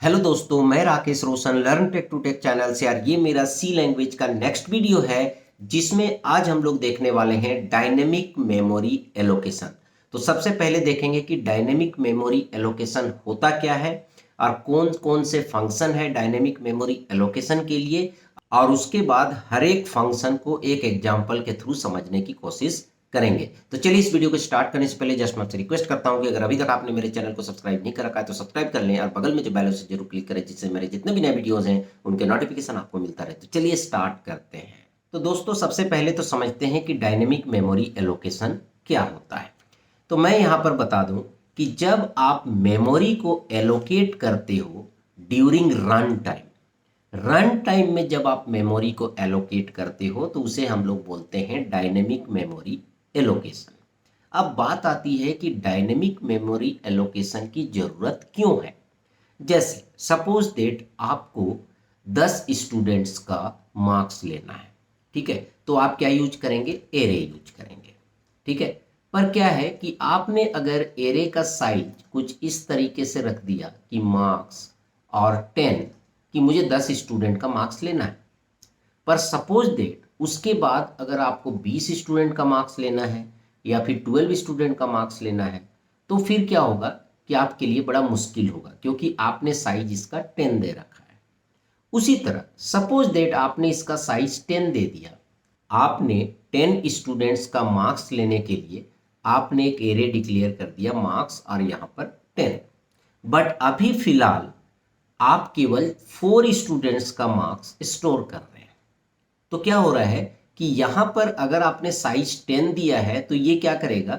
Hello दोस्तों, मैं Rakesh Roshan learn tech to tech channel से। यार ये मेरा सी लैंग्वेज का नेक्स्ट वीडियो है जिसमें आज हम लोग देखने वाले हैं डायनेमिक मेमोरी एलोकेशन। तो सबसे पहले देखेंगे कि डायनेमिक मेमोरी एलोकेशन होता क्या है और कौन कौन से फंक्शन है डायनेमिक मेमोरी एलोकेशन के लिए, और उसके बाद हर एक फंक्शन को एक एग्जाम्पल के थ्रू समझने की कोशिश करेंगे। तो चलिए इस वीडियो को स्टार्ट करने से पहले जस्ट मैं आपसे रिक्वेस्ट करता हूं कि अगर अभी तक आपने मेरे चैनल को सब्सक्राइब नहीं कर रखा है तो सब्सक्राइब कर लें और बगल में जो बेल से जरूर क्लिक करें जिससे मेरे जितने भी नए वीडियोस हैं उनके नोटिफिकेशन आपको मिलता रहे। तो चलिए स्टार्ट करते हैं। तो दोस्तों सबसे पहले तो समझते हैं कि डायनेमिक मेमोरी एलोकेशन क्या होता है। तो मैं यहाँ पर बता दूं कि जब आप मेमोरी को एलोकेट करते हो ड्यूरिंग रन टाइम में जब आप मेमोरी को एलोकेट करते हो तो उसे हम लोग बोलते हैं डायनेमिक मेमोरी एलोकेशन। अब बात आती है कि डायनेमिक मेमोरी एलोकेशन की जरूरत क्यों है। जैसे सपोज दैट आपको 10 स्टूडेंट्स का मार्क्स लेना है, ठीक है, तो आप क्या यूज करेंगे? एरे यूज करेंगे, ठीक है। पर क्या है कि आपने अगर एरे का साइज कुछ इस तरीके से रख दिया कि मार्क्स और 10, कि मुझे 10 स्टूडेंट का मार्क्स लेना है, पर सपोज दैट उसके बाद अगर आपको 20 स्टूडेंट का मार्क्स लेना है या फिर 12 स्टूडेंट का मार्क्स लेना है, तो फिर क्या होगा कि आपके लिए बड़ा मुश्किल होगा क्योंकि आपने साइज इसका 10 दे रखा है। उसी तरह सपोज दैट आपने इसका साइज 10 दे दिया, आपने 10 स्टूडेंट्स का मार्क्स लेने के लिए आपने एक एरे डिक्लेयर कर दिया मार्क्स और यहाँ पर 10, बट अभी फिलहाल आप केवल 4 स्टूडेंट्स का मार्क्स स्टोर कर रहे हैं। तो क्या हो रहा है कि यहां पर अगर आपने साइज 10 दिया है तो ये क्या करेगा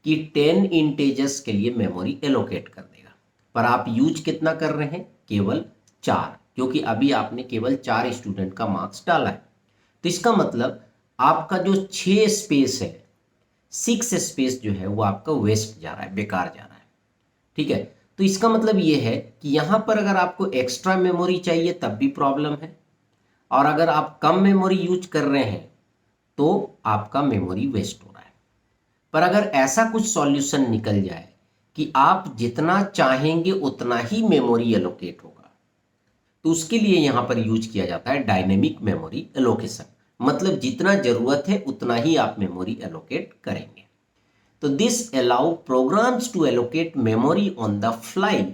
कि 10 इंटेजर्स के लिए मेमोरी एलोकेट कर देगा, पर आप यूज कितना कर रहे हैं? केवल 4, क्योंकि अभी आपने केवल 4 स्टूडेंट का मार्क्स डाला है। तो इसका मतलब आपका जो 6 स्पेस है, 6 स्पेस जो है वो आपका वेस्ट जा रहा है, बेकार जा रहा है, ठीक है। तो इसका मतलब ये है कि यहां पर अगर आपको एक्स्ट्रा मेमोरी चाहिए तब भी प्रॉब्लम है, और अगर आप कम मेमोरी यूज कर रहे हैं तो आपका मेमोरी वेस्ट हो रहा है। पर अगर ऐसा कुछ सॉल्यूशन निकल जाए कि आप जितना चाहेंगे उतना ही मेमोरी एलोकेट होगा, तो उसके लिए यहां पर यूज किया जाता है डायनेमिक मेमोरी एलोकेशन। मतलब जितना जरूरत है उतना ही आप मेमोरी एलोकेट करेंगे। तो this allow programs to allocate memory on the fly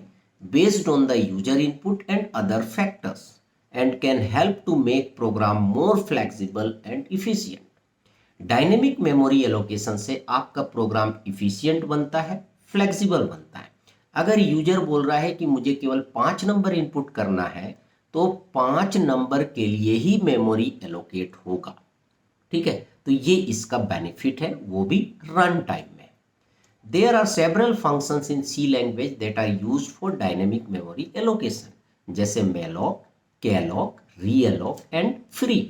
based on the user input and other factors and can help to make program more flexible and efficient. Dynamic memory allocation से आपका programme efficient बनता है, flexible बनता है। अगर user बोल रहा है कि मुझे केवल 5 नंबर इनपुट करना है तो 5 नंबर के लिए ही मेमोरी एलोकेट होगा, ठीक है। तो ये इसका बेनिफिट है, वो भी रन टाइम में। There are several functions in C language that are used for dynamic memory allocation, जैसे malloc, calloc, realloc and free।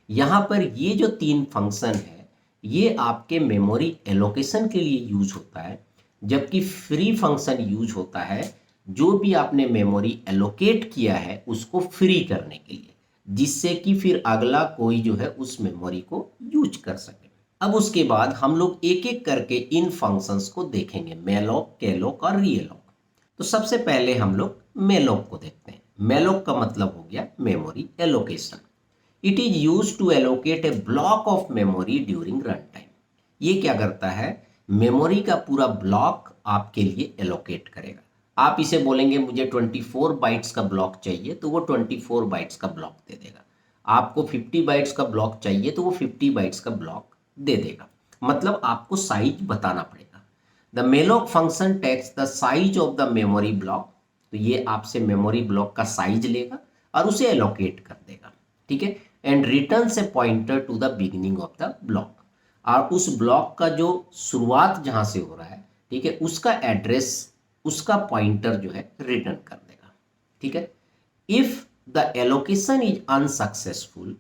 यहाँ पर ये जो 3 फंक्शन है ये आपके मेमोरी एलोकेशन के लिए यूज होता है, जबकि फ्री फंक्शन यूज होता है जो भी आपने मेमोरी एलोकेट किया है उसको फ्री करने के लिए, जिससे कि फिर अगला कोई जो है उस मेमोरी को यूज कर सके। अब उसके बाद हम लोग एक एक करके इन फंक्शंस को देखेंगे, मेलोक, केलोक और रियलोक। तो सबसे पहले हम लोग मेलोक को देखते हैं। मेलोक का मतलब हो गया memory allocation. It is use to allocate a block of memory during run time. ये क्या करता है? मेमोरी का पूरा ब्लॉक आपके लिए एलोकेट करेगा। आप इसे बोलेंगे मुझे 24 बाइट्स का ब्लॉक चाहिए तो वो 24 बाइट्स का ब्लॉक दे देगा। आपको 50 बाइट्स का ब्लॉक चाहिए तो वो 50 बाइट्स का ब्लॉक दे देगा। मतलब आपको साइज बताना पड़ेगा। The malloc function takes the size of the memory block. तो ये आपसे मेमोरी ब्लॉक का साइज लेगा और उसे एलोकेट कर देगा, ठीक है। And returns a pointer to the beginning of the block. और उस ब्लॉक का जो शुरुआत जहां से हो रहा है, ठीक है, उसका एड्रेस, उसका पॉइंटर जो है रिटर्न कर देगा, ठीक है। If the allocation is unsuccessful,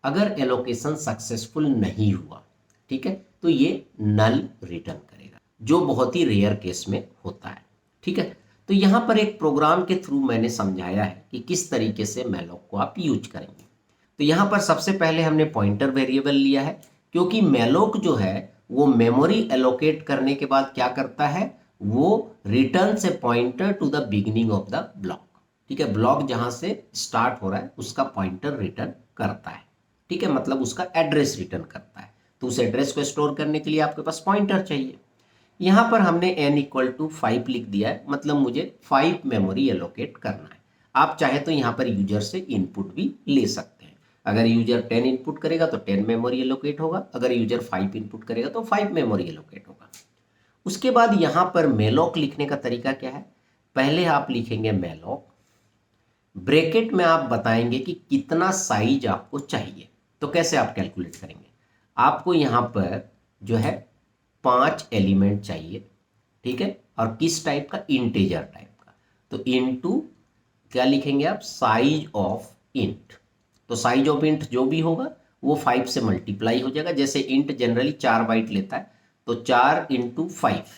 अगर एलोकेशन सक्सेसफुल नहीं हुआ, ठीक है, तो ये नल रिटर्न करेगा, जो बहुत ही रेयर केस में होता है, ठीक है। तो यहां पर एक प्रोग्राम के थ्रू मैंने समझाया है कि किस तरीके से मेलोक को आप यूज करेंगे। तो यहां पर सबसे पहले हमने पॉइंटर वेरिएबल लिया है, क्योंकि मेलोक जो है वो मेमोरी एलोकेट करने के बाद क्या करता है, वो रिटर्न से pointer to the beginning of the block, ठीक है, ब्लॉक जहां से स्टार्ट हो रहा है उसका पॉइंटर रिटर्न करता है। ठीक है, मतलब उसका एड्रेस रिटर्न करता है। तो उस एड्रेस को स्टोर करने के लिए आपके पास पॉइंटर चाहिए। यहाँ पर हमने n=5 लिख दिया है, मतलब मुझे 5 मेमोरी एलोकेट करना है। आप चाहे तो यहाँ पर यूजर से इनपुट भी ले सकते हैं। अगर यूजर 10 इनपुट करेगा तो 10 मेमोरी एलोकेट होगा, अगर यूजर 5 इनपुट करेगा तो 5 मेमोरी एलोकेट होगा। उसके बाद यहाँ पर मेलॉक लिखने का तरीका क्या है, पहले आप लिखेंगे मेलॉक, ब्रैकेट में आप बताएंगे कि कितना साइज आपको चाहिए। तो कैसे आप कैलकुलेट करेंगे, आपको यहाँ पर जो है 5 एलिमेंट चाहिए, ठीक है, और किस टाइप का, इंटीजर टाइप का। तो इनटू क्या लिखेंगे आप, साइज ऑफ इंट। तो साइज ऑफ इंट जो भी होगा वो 5 से मल्टीप्लाई हो जाएगा। जैसे इंट जनरली 4 बाइट लेता है, तो 4 इंटू 5,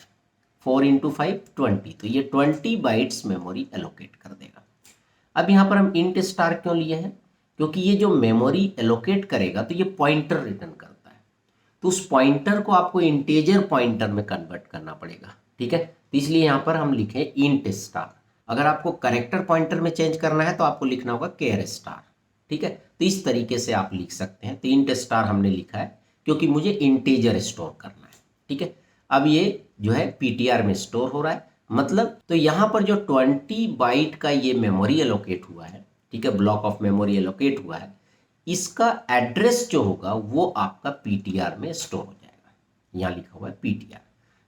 4 इंटू 5 20, तो ये 20 बाइट्स मेमोरी एलोकेट कर देगा। अब यहाँ पर हम इंट स्टार क्यों लिए हैं, क्योंकि ये जो मेमोरी एलोकेट करेगा तो ये पॉइंटर रिटर्न करता है, तो उस पॉइंटर को आपको इंटीजर पॉइंटर में कन्वर्ट करना पड़ेगा। ठीक है, तो इसलिए यहाँ पर हम लिखें इंट स्टार। अगर आपको करेक्टर पॉइंटर में चेंज करना है तो आपको लिखना होगा केर स्टार। ठीक है, तो इस तरीके से आप लिख सकते हैं। तो इंट स्टार हमने लिखा है क्योंकि मुझे इंटीजर स्टोर करना है। ठीक है, अब ये जो है पीटीआर में स्टोर हो रहा है, मतलब तो यहाँ पर जो 20 बाइट का ये मेमोरी एलोकेट हुआ है, ठीक है, ब्लॉक ऑफ मेमोरी एलोकेट हुआ है, इसका एड्रेस जो होगा वो आपका पीटीआर में स्टोर हो जाएगा। यहाँ लिखा हुआ है पीटीआर।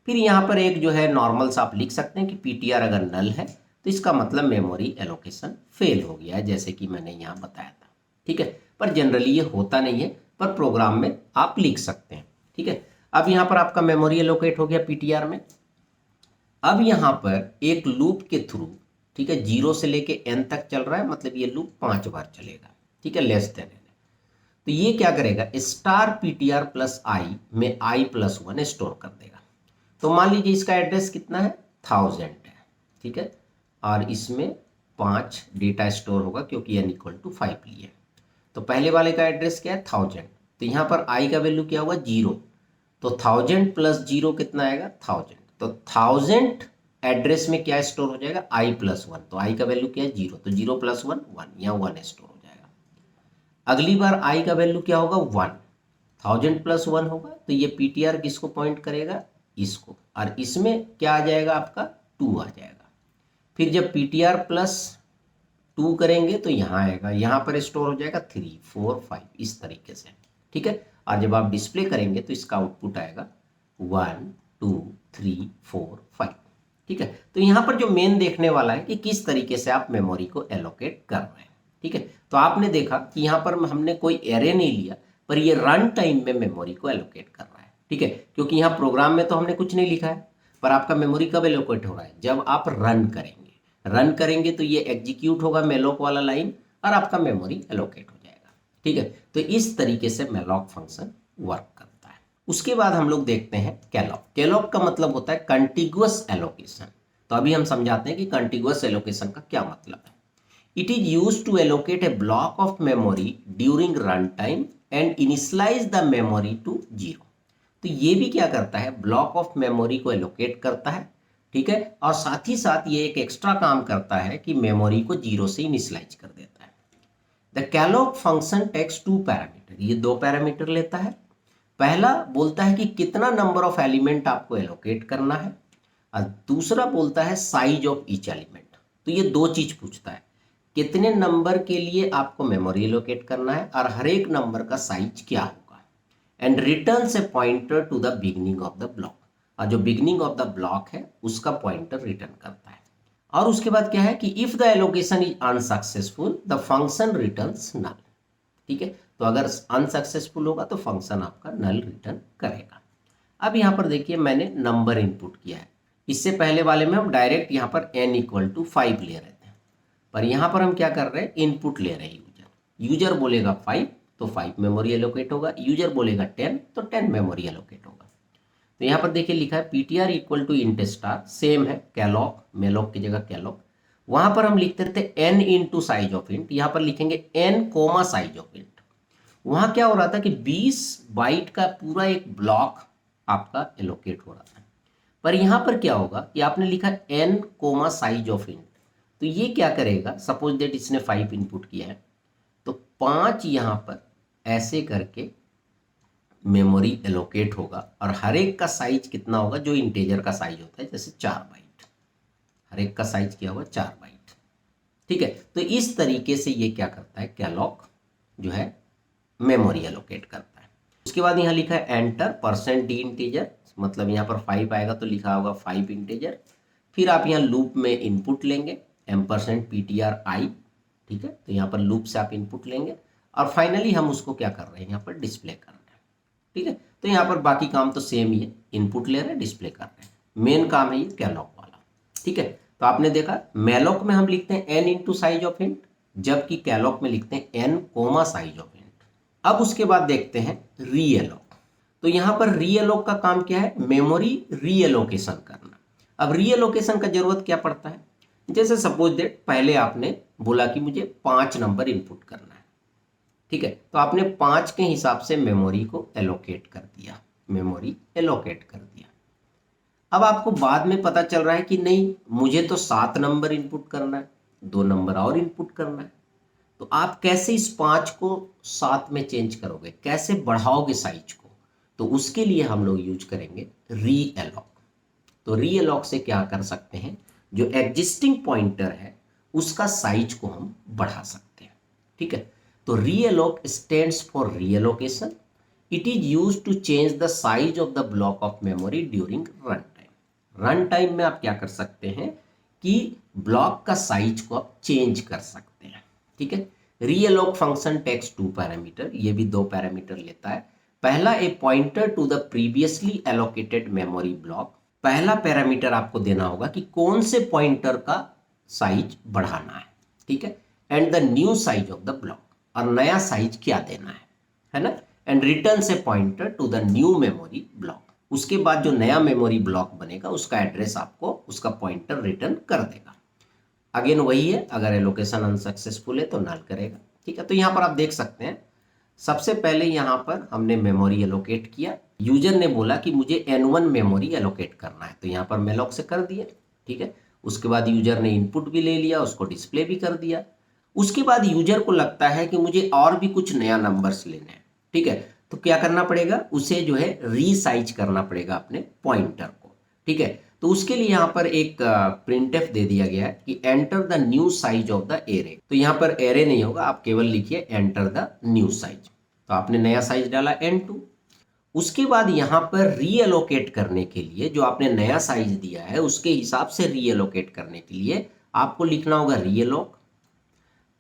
फिर यहाँ पर एक जो है नॉर्मल्स आप लिख सकते हैं कि पीटीआर अगर नल है तो इसका मतलब मेमोरी एलोकेशन फेल हो गया है, जैसे कि मैंने यहाँ बताया था। ठीक है, पर जनरली ये होता नहीं है, पर प्रोग्राम में आप लिख सकते हैं। ठीक है, अब यहाँ पर आपका मेमोरी एलोकेट हो गया पीटीआर में। अब यहाँ पर एक लूप के थ्रू, ठीक है, 0 से लेके n तक चल रहा है, मतलब ये लूप 5 बार चलेगा। ठीक है, लेस देन n। तो ये क्या करेगा, स्टार पीटीआर प्लस आई में i+1 स्टोर कर देगा। तो मान लीजिए इसका एड्रेस कितना है, 1000 है। ठीक है, और इसमें 5 डेटा स्टोर होगा क्योंकि n=5 लिए। तो पहले वाले का एड्रेस क्या है, 1000। तो यहाँ पर i का वैल्यू क्या होगा, 0। तो 1000 + 0 कितना आएगा, 1000। तो 1000 एड्रेस में क्या स्टोर हो जाएगा, i+1। तो i का वैल्यू क्या है, 0। तो 0 + 1 1, यहाँ 1 स्टोर हो जाएगा। अगली बार i का वैल्यू क्या होगा, 1। 1000 + 1 होगा, तो ये पीटीआर किसको पॉइंट करेगा, इसको, और इसमें क्या आ जाएगा आपका, 2 आ जाएगा। फिर जब पीटीआर +2 करेंगे तो यहाँ आएगा, यहाँ पर स्टोर हो जाएगा 3 4 5, इस तरीके से। ठीक है, और जब आप डिस्प्ले करेंगे तो इसका आउटपुट आएगा 1 2 3 4 5। ठीक है, तो यहाँ पर जो मेन देखने वाला है कि किस तरीके से आप मेमोरी को एलोकेट कर रहे हैं। ठीक है, तो आपने देखा कि यहाँ पर हमने कोई एरे नहीं लिया, पर ये रन टाइम में मेमोरी को एलोकेट कर रहा है। ठीक है, क्योंकि यहाँ प्रोग्राम में तो हमने कुछ नहीं लिखा है, पर आपका मेमोरी कब एलोकेट हो रहा है, जब आप रन करेंगे। रन करेंगे तो ये एग्जीक्यूट होगा मेलोक वाला लाइन, और आपका मेमोरी एलोकेट हो जाएगा। ठीक है, तो इस तरीके से मेलॉक फंक्शन वर्क करता है। उसके बाद हम लोग देखते हैं कैलॉक। कैलॉक का मतलब होता है कंटिगुअस एलोकेशन। तो अभी हम समझाते हैं कि कंटिगुअस एलोकेशन का क्या मतलब है। It is used to allocate a block of memory during run time and initialise the memory to 0। तो ये भी क्या करता है, ब्लॉक ऑफ मेमोरी को एलोकेट करता है। ठीक है, और साथ ही साथ ये एक एक्स्ट्रा काम करता है कि मेमोरी को 0 से इनिशियलाइज कर देता है। The calloc function takes 2 parameter, ये 2 पैरामीटर लेता है। पहला बोलता है कि कितना नंबर ऑफ एलिमेंट आपको एलोकेट करना है, और दूसरा बोलता है साइज ऑफ ईच एलिमेंट। तो ये 2 चीज पूछता है, कितने नंबर के लिए आपको मेमोरी एलोकेट करना है, और हर एक नंबर का साइज क्या होगा, and returns a pointer to the beginning of the block. और जो बिगनिंग ऑफ द ब्लॉक है उसका पॉइंटर रिटर्न करता है। और उसके बाद क्या है कि if the allocation is unsuccessful the function returns null. ठीक है, तो अगर अनसक्सेसफुल होगा तो फंक्शन आपका नल रिटर्न करेगा। अब यहाँ पर देखिए मैंने नंबर इनपुट किया है, इससे पहले वाले में हम डायरेक्ट यहाँ पर n=5 ले रहे थे, पर यहाँ पर हम क्या कर रहे हैं, इनपुट ले रहे हैं। यूजर बोलेगा 5 तो 5 मेमोरी एलोकेट होगा, यूजर बोलेगा 10 तो 10 मेमोरी एलोकेट होगा। तो यहाँ पर देखिए लिखा है पीटीआर = इंट स्टार, सेम है कैलॉक, मेलॉक की जगह कैलॉक। वहां पर हम लिखते थे n into size of int, यहाँ पर लिखेंगे n, साइज ऑफ इंट। वहां क्या हो रहा था कि 20 बाइट का पूरा एक ब्लॉक आपका एलोकेट हो रहा था, पर यहाँ पर क्या होगा कि आपने लिखा n, साइज ऑफ इंट, तो तो ये क्या करेगा, सपोज दैट इसने 5 इनपुट किया है, तो 5 यहाँ पर ऐसे करके मेमोरी एलोकेट होगा, और हर एक का साइज कितना होगा, जो इंटेजर का साइज होता है, जैसे 4 बाइट, हर एक का साइज क्या होगा, 4 बाइट। ठीक है, तो इस तरीके से ये क्या करता है, कैलॉग जो है मेमोरी एलोकेट करता है। उसके बाद यहाँ लिखा है एंटर परसेंट डी इंटीजर, मतलब यहाँ पर 5 आएगा तो लिखा होगा 5 इंटीजर। फिर आप यहाँ लूप में इनपुट लेंगे एम्परसेंट PTR i, ठीक है, तो यहाँ पर लूप से आप इनपुट लेंगे, और फाइनली हम उसको क्या कर रहे हैं, यहाँ पर डिस्प्ले कर रहे हैं। ठीक है, तो यहाँ पर बाकी काम तो सेम ही है, इनपुट ले रहे हैं, डिस्प्ले कर रहे हैं, मेन काम है ये कैलॉग वाला। ठीक है, तो आपने देखा मैलॉक में हम लिखते हैं n into size of int, जबकि कैलॉग में लिखते हैं n comma size of int. अब उसके बाद देखते हैं रीएलोक। तो यहाँ पर रीएलोक का काम क्या है, मेमोरी रीएलोकेशन करना। अब रीएलोकेशन का जरूरत क्या पड़ता है, जैसे सपोज दैट पहले आपने बोला कि मुझे 5 नंबर इनपुट करना है, ठीक है, तो आपने 5 के हिसाब से मेमोरी को एलोकेट कर दिया, मेमोरी एलोकेट कर दिया। अब आपको बाद में पता चल रहा है कि नहीं, मुझे तो 7 नंबर इनपुट करना है, 2 नंबर और इनपुट करना है, तो आप कैसे इस 5 को 7 में चेंज करोगे, कैसे बढ़ाओगे साइज को, तो उसके लिए हम लोग यूज करेंगे रीएलोक। तो रीएलोक से क्या कर सकते हैं, जो एग्जिस्टिंग पॉइंटर है उसका साइज को हम बढ़ा सकते हैं। ठीक है, तो realloc stands for reallocation. It is use to change the size of the block of memory during run time. Run time में आप क्या कर सकते हैं कि ब्लॉक का साइज को आप चेंज कर सकते हैं। ठीक है, रीएलोक फंक्शन टेक्स 2 पैरामीटर, ये भी 2 पैरामीटर लेता है। पहला a pointer to the previously allocated memory block, पहला पैरामीटर आपको देना होगा कि कौन से पॉइंटर का साइज बढ़ाना है। ठीक है, and the new size of the block, और नया साइज क्या देना है ना, एंड रिटर्न से pointer to the new memory block. उसके बाद जो नया मेमोरी ब्लॉक बनेगा उसका एड्रेस आपको उसका पॉइंटर रिटर्न कर देगा। अगेन वही है, अगर एलोकेशन अनसक्सेसफुल है तो नल करेगा। ठीक है, तो यहाँ पर आप देख सकते हैं, सबसे पहले यहाँ पर हमने मेमोरी एलोकेट किया, यूजर ने बोला कि मुझे N1 मेमोरी एलोकेट करना है, तो यहाँ पर मेलॉक से कर दिया। ठीक है, उसके बाद यूजर ने इनपुट भी ले लिया, उसको डिस्प्ले भी कर दिया। उसके बाद यूजर को लगता है कि मुझे और भी कुछ नया नंबर्स लेने हैं। ठीक है, तो क्या करना पड़ेगा, उसे जो है रीसाइज करना पड़ेगा अपने पॉइंटर को। ठीक है, तो उसके लिए यहाँ पर एक प्रिंटफ दे दिया गया है कि enter the new size of the array. तो यहाँ पर एरे नहीं होगा, आप केवल लिखिए एंटर द न्यू साइज। तो आपने नया साइज डाला N2। उसके बाद यहाँ पर रीएलोकेट करने के लिए जो आपने नया साइज दिया है उसके हिसाब से रीएलोकेट करने के लिए आपको लिखना होगा रीएलोक,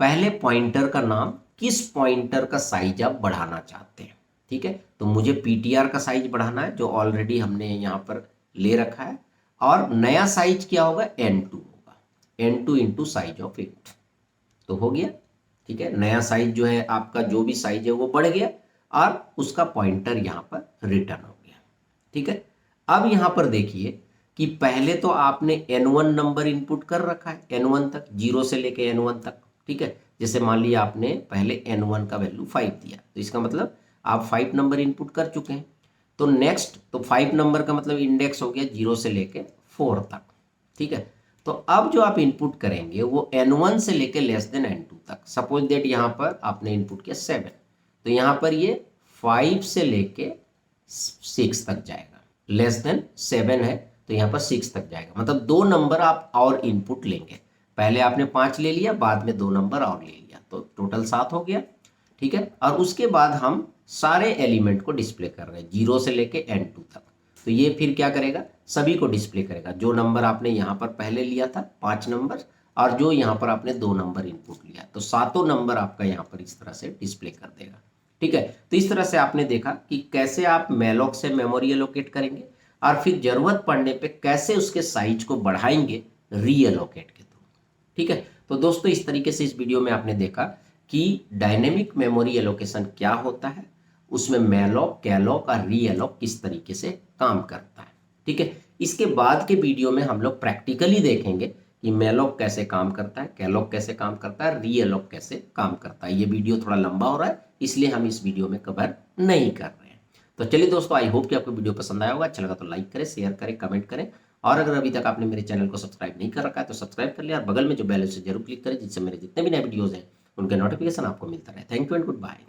पहले पॉइंटर का नाम, किस पॉइंटर का साइज आप बढ़ाना चाहते हैं। ठीक है, तो मुझे PTR का साइज बढ़ाना है जो ऑलरेडी हमने यहाँ पर ले रखा है, और नया साइज क्या होगा, N2 होगा, N2 into size of int. तो हो गया। ठीक है, नया साइज जो है आपका जो भी साइज है वो बढ़ गया, और उसका पॉइंटर यहाँ पर रिटर्न हो गया। ठीक है, अब यहाँ पर देखिए कि पहले तो आपने N1 नंबर इनपुट कर रखा है, N1 तक, 0 से लेके N1 तक। ठीक है, जैसे मान लिया आपने पहले N1 का वैल्यू 5 दिया, तो इसका मतलब आप 5 नंबर इनपुट कर चुके हैं। तो नेक्स्ट, तो 5 नंबर का मतलब इंडेक्स हो गया 0 से लेके 4 तक। ठीक है, तो अब जो आप इनपुट करेंगे वो N1 से लेके लेस देन N2 तक। सपोज दैट यहाँ पर आपने इनपुट किया 7, तो यहाँ पर ये 5 से लेके 6 तक जाएगा, लेस देन 7 है तो यहाँ पर 6 तक जाएगा, मतलब 2 नंबर आप और इनपुट लेंगे। पहले आपने 5 ले लिया, बाद में 2 नंबर और ले लिया, तो टोटल 7 हो गया। ठीक है, और उसके बाद हम सारे एलिमेंट को डिस्प्ले कर रहे हैं 0 से लेके N2 तक। तो ये फिर क्या करेगा, सभी को डिस्प्ले करेगा, जो नंबर आपने यहाँ पर पहले लिया था 5 नंबर, और जो यहाँ पर आपने 2 नंबर इनपुट लिया, तो 7 नंबर आपका यहाँ पर इस तरह से डिस्प्ले कर देगा। ठीक है, तो इस तरह से आपने देखा कि कैसे आप मेलॉक से मेमोरी एलोकेट करेंगे, और फिर जरूरत पड़ने पे कैसे उसके साइज को बढ़ाएंगे रीएलोकेट के थ्रू। ठीक है, तो दोस्तों इस तरीके से इस वीडियो में आपने देखा कि डायनेमिक मेमोरी एलोकेशन क्या होता है, उसमें मेलॉक, कैलॉक और रीएलोक किस तरीके से काम करता है। ठीक है, इसके बाद के वीडियो में हम लोग प्रैक्टिकली देखेंगे कि मेलॉक कैसे काम करता है, कैलॉक कैसे काम करता है, रीएलोक कैसे काम करता है। ये वीडियो थोड़ा लंबा हो रहा है, इसलिए हम इस वीडियो में कवर नहीं कर रहे हैं। तो चलिए दोस्तों, आई होप कि आपको वीडियो पसंद आया होगा। अच्छा लगा तो लाइक करें, शेयर करें, कमेंट करें, और अगर अभी तक आपने मेरे चैनल को सब्सक्राइब नहीं कर रखा है तो सब्सक्राइब कर लिया और बगल में जो बेल है उसे जरूर क्लिक करें, जिससे मेरे जितने भी नए वीडियोज़ हैं उनके नोटिफिकेशन आपको मिलता रहे। Thank you and good bye.